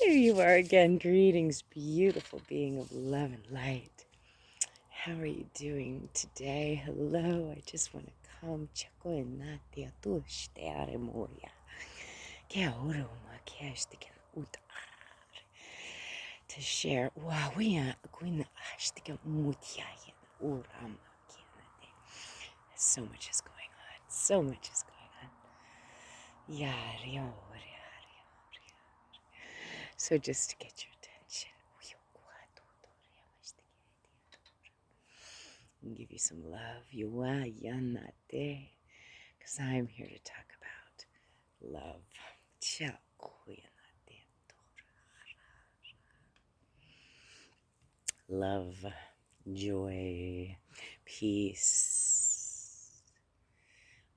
Here you are again. Greetings, beautiful being of love and light. How are you doing today? Hello, I just want to come check on Nadia Tushtere Moria. To share. Wow, we are going to so much is going on. So much is going on. So just to get your attention. And give you some love. Because I'm here to talk about love. Love, joy, peace,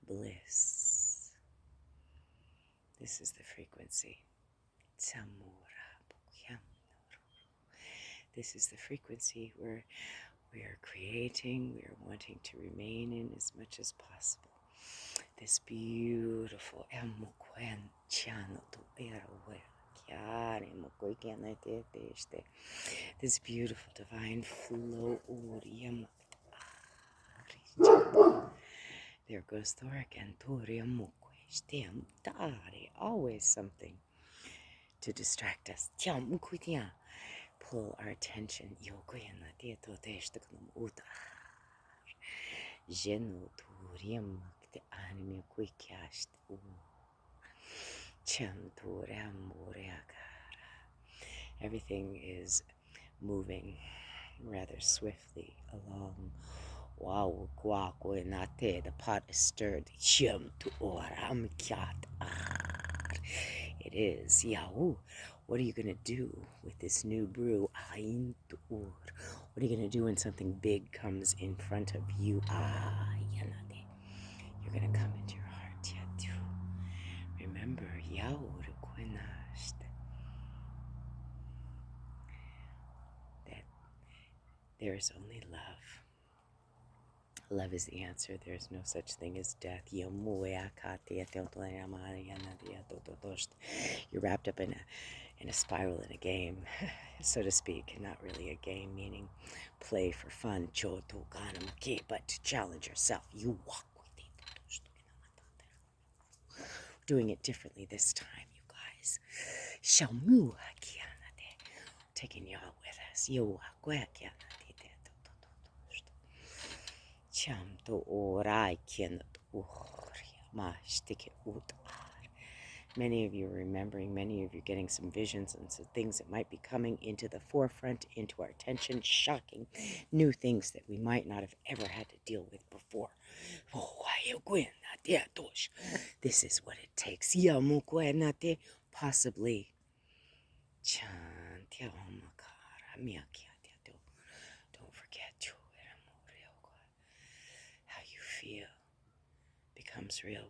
bliss. This is the frequency. This is the frequency where we are creating, we are wanting to remain in as much as possible. This beautiful this beautiful divine flow. There goes Thor again. Always something to distract us. Pull our attention. Everything is moving rather swiftly along. Wow, the pot is stirred. It is. What are you going to do with this new brew? What are you going to do when something big comes in front of you? You're going to come into your heart. Remember, that there is only love. Love is the answer. There is no such thing as death. You're wrapped up in a spiral in a game, so to speak. Not really a game, meaning play for fun, but to challenge yourself. You walk with it. Doing it differently this time, you guys. Taking y'all with us. Many of you are remembering, many of you are getting some visions and some things that might be coming into the forefront, into our attention, shocking new things that we might not have ever had to deal with before. This is what it takes. Possibly. Don't forget how you feel becomes real.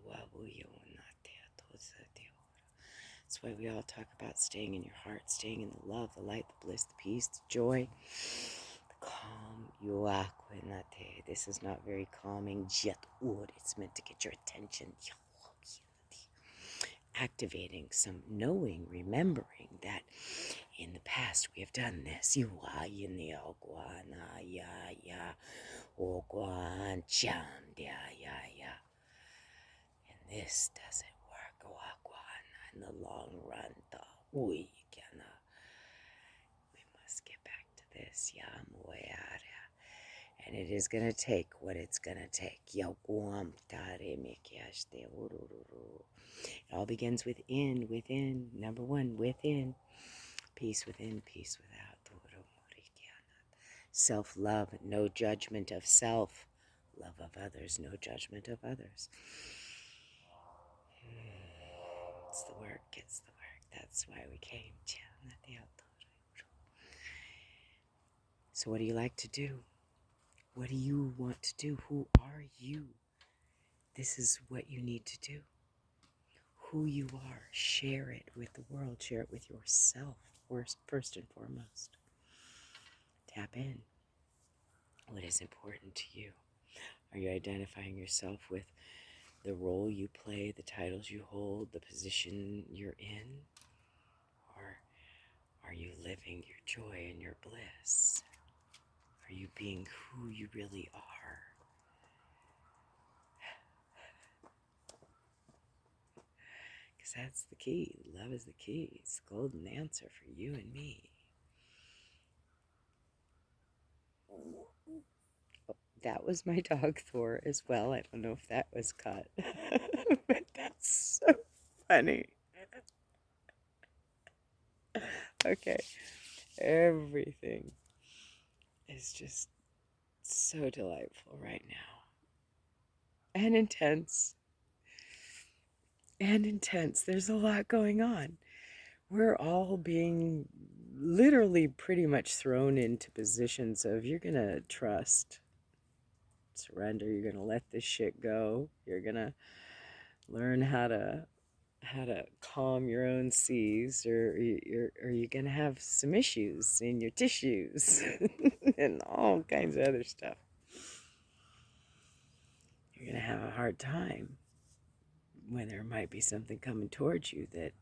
That's why we all talk about staying in your heart, staying in the love, the light, the bliss, the peace, the joy, the calm. This is not very calming. It's meant to get your attention. Activating some knowing, remembering that in the past we have done this. And this doesn't work in the long run. We must get back to this. And it is going to take what it's going to take. It all begins within. Number one, within. Peace within, peace without. Self-love, no judgment of self. Love of others, no judgment of others. It's the work, it's the work. That's why we came. So what do you like to do? What do you want to do? Who are you? This is what you need to do. Who you are. Share it with the world. Share it with yourself, first and foremost. Tap in. What is important to you? Are you identifying yourself with the role you play, the titles you hold, the position you're in? Or Are you living your joy and your bliss? Are you being who you really are? Because that's the key. Love is the key. It's the golden answer for you and me. Oh, that was my dog Thor as well. I don't know if that was cut. But that's so funny. Okay. Everything is just so delightful right now. And intense. And intense. There's a lot going on. We're all being literally pretty much thrown into positions of you're going to trust, surrender, you're going to let this shit go. You're going to learn how to calm your own seas, or you're going to have some issues in your tissues and all kinds of other stuff. You're going to have a hard time when there might be something coming towards you that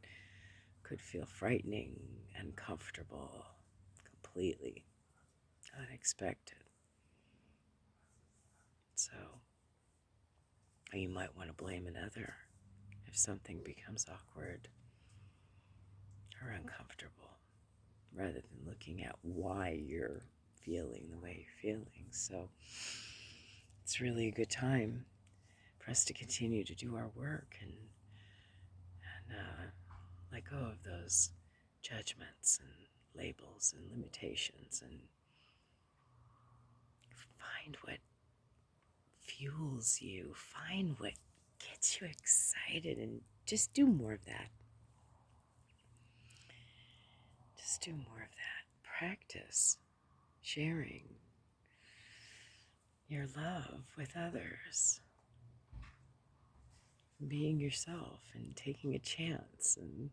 could feel frightening, uncomfortable, completely unexpected. So, you might want to blame another if something becomes awkward or uncomfortable, rather than looking at why you're feeling the way you're feeling. So, it's really a good time for us to continue to do our work and let go of those judgments and labels and limitations, and find what fuels you, find what gets you excited, and just do more of that. Just do more of that. Practice sharing your love with others, being yourself and taking a chance, and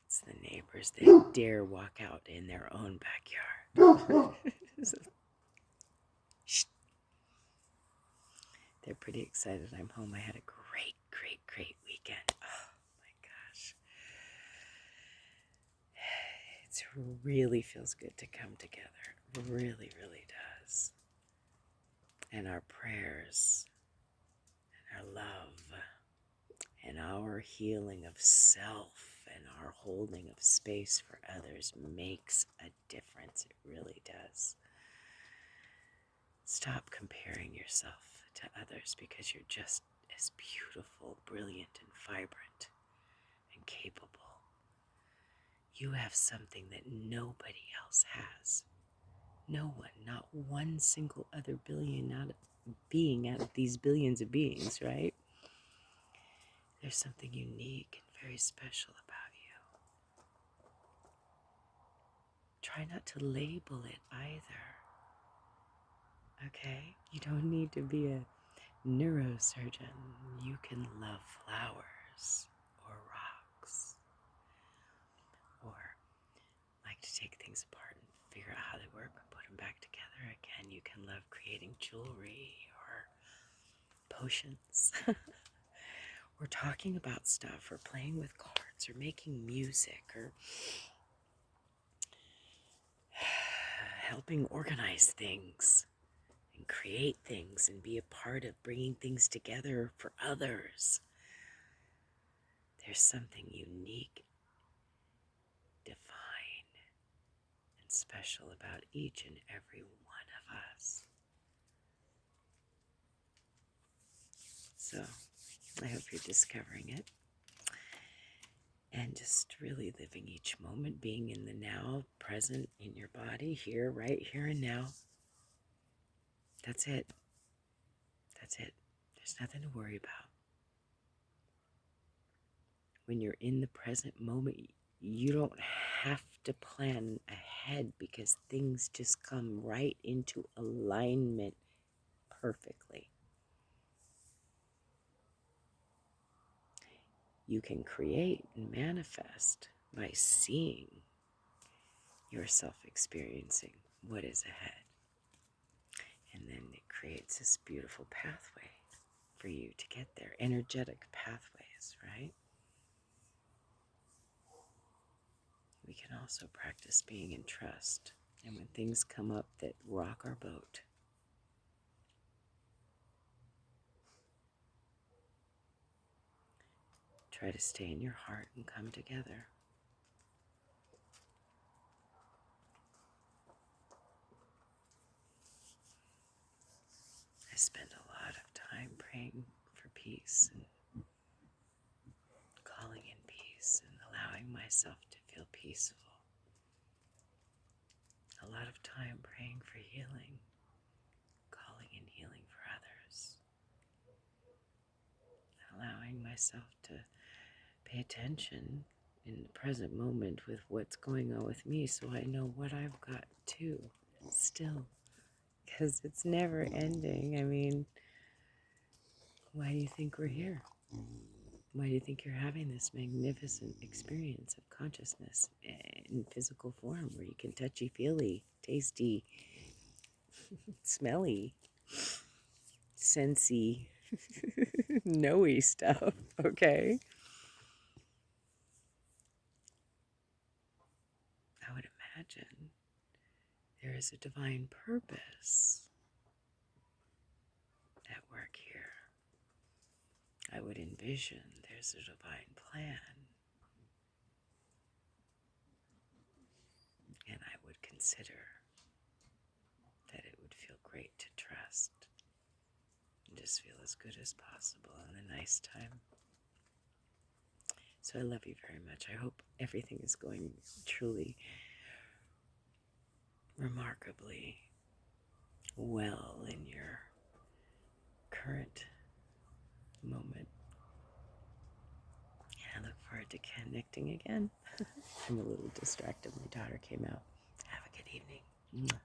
it's the neighbors that dare walk out in their own backyard. Shh. They're pretty excited I'm home. I had a great weekend. Oh my gosh. It really feels good to come together. It really does. And our prayers and our love and our healing of self and our holding of space for others makes a difference. It really does. Stop comparing yourself to others, because you're just as beautiful, brilliant, and vibrant and capable. You have something that nobody else has. No one, not one single other being out of these billions of beings, right? There's something unique and very special about you. Try not to label it either. Okay? You don't need to be a neurosurgeon. You can love flowers or rocks, or like to take things apart and figure out how they work and put them back together again. You can love creating jewelry or potions. We're talking about stuff, or playing with cards, or making music, or helping organize things and create things and be a part of bringing things together for others. There's something unique, divine, and special about each and every one of us. So, I hope you're discovering it and just really living each moment, being in the now, present in your body, here, right here and now. That's it. That's it. There's nothing to worry about. When you're in the present moment, you don't have to plan ahead, because things just come right into alignment perfectly. You can create and manifest by seeing yourself experiencing what is ahead. And then it creates this beautiful pathway for you to get there, energetic pathways, right? We can also practice being in trust. And when things come up that rock our boat, try to stay in your heart and come together. I spend a lot of time praying for peace and calling in peace and allowing myself to feel peaceful. A lot of time praying for healing, calling in healing for others, allowing myself to pay attention in the present moment with what's going on with me so I know what I've got to still, because it's never ending. I mean, why do you think we're here? Why do you think you're having this magnificent experience of consciousness in physical form where you can touchy-feely, tasty, smelly, sensey, know-y stuff, okay? I would imagine there is a divine purpose at work here. I would envision there's a divine plan, and I would consider that it would feel great to trust and just feel as good as possible in a nice time. So I love you very much. I hope everything is going truly remarkably well in your current moment. And I look forward to connecting again. I'm a little distracted. My daughter came out. Have a good evening. Mwah.